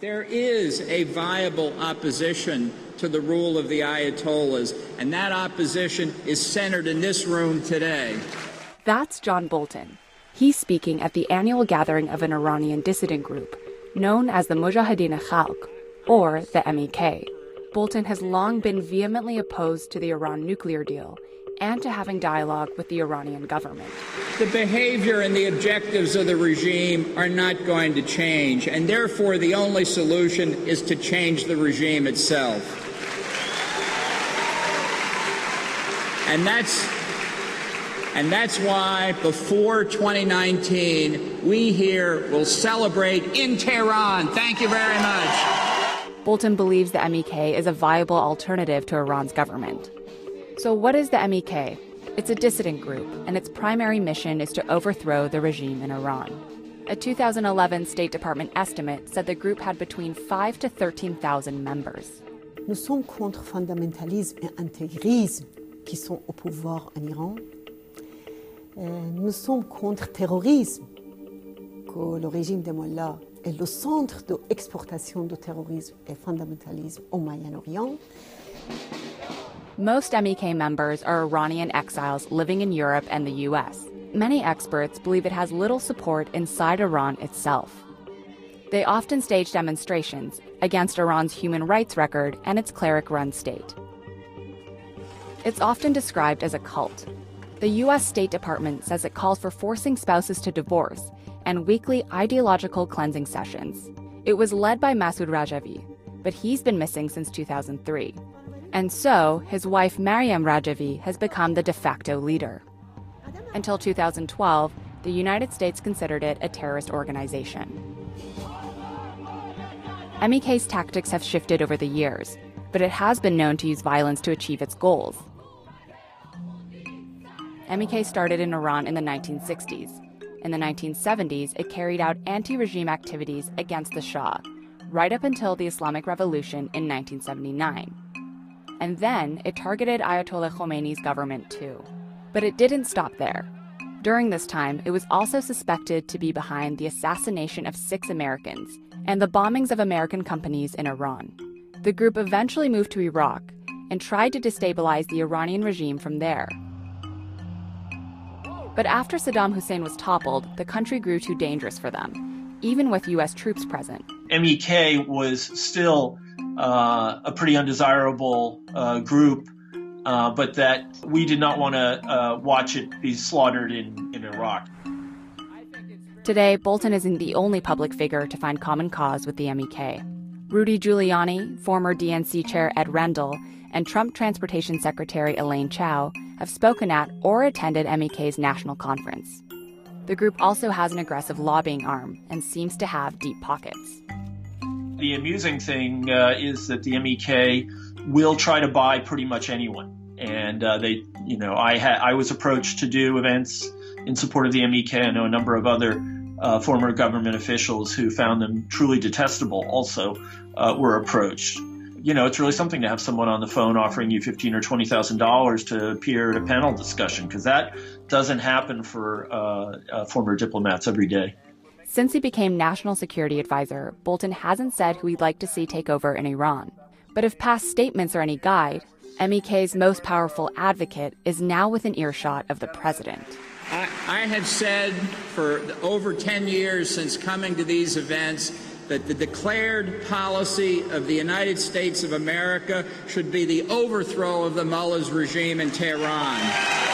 There is a viable opposition to the rule of the Ayatollahs, and that opposition is centered in this room today. That's John Bolton. He's speaking at the annual gathering of an Iranian dissident group known as the Mujahideen-e-Khalq, or the MEK. Bolton has long been vehemently opposed to the Iran nuclear deal and to having dialogue with the Iranian government. The behavior and the objectives of the regime are not going to change, and therefore the only solution is to change the regime itself. And that's why before 2019, we here will celebrate in Tehran. Thank you very much. Bolton believes the MEK is a viable alternative to Iran's government. So what is the MEK? It's a dissident group, and its primary mission is to overthrow the regime in Iran. A 2011 State Department estimate said the group had between 5,000 to 13,000 members. Nous sommes contre fondamentalisme et intégrisme qui sont au pouvoir en Iran. Nous sommes contre terrorisme, que le régime des Mollahs est le centre d'exportation de terrorisme et fondamentalisme au Moyen-Orient. Most MEK members are Iranian exiles living in Europe and the US. Many experts believe it has little support inside Iran itself. They often stage demonstrations against Iran's human rights record and its cleric-run state. It's often described as a cult. The US State Department says it calls for forcing spouses to divorce and weekly ideological cleansing sessions. It was led by Masoud Rajavi, but he's been missing since 2003. And so, his wife Maryam Rajavi has become the de facto leader. Until 2012, the United States considered it a terrorist organization. MEK's tactics have shifted over the years, but it has been known to use violence to achieve its goals. MEK started in Iran in the 1960s. In the 1970s, it carried out anti-regime activities against the Shah, right up until the Islamic Revolution in 1979. And then it targeted Ayatollah Khomeini's government too. But it didn't stop there. During this time, it was also suspected to be behind the assassination of 6 Americans and the bombings of American companies in Iran. The group eventually moved to Iraq and tried to destabilize the Iranian regime from there. But after Saddam Hussein was toppled, the country grew too dangerous for them, even with US troops present. MEK was still a pretty undesirable group, but that we did not want to watch it be slaughtered in Iraq. Today, Bolton isn't the only public figure to find common cause with the MEK. Rudy Giuliani, former DNC chair Ed Rendell, and Trump Transportation Secretary Elaine Chao have spoken at or attended MEK's national conference. The group also has an aggressive lobbying arm and seems to have deep pockets. The amusing thing is that the MEK will try to buy pretty much anyone. And I was approached to do events in support of the MEK. I know a number of other former government officials who found them truly detestable also were approached. You know, it's really something to have someone on the phone offering you $15,000 or $20,000 to appear at a panel discussion, because that doesn't happen for former diplomats every day. Since he became National Security Advisor, Bolton hasn't said who he'd like to see take over in Iran. But if past statements are any guide, MEK's most powerful advocate is now within earshot of the president. I have said for over 10 years since coming to these events that the declared policy of the United States of America should be the overthrow of the mullah's regime in Tehran.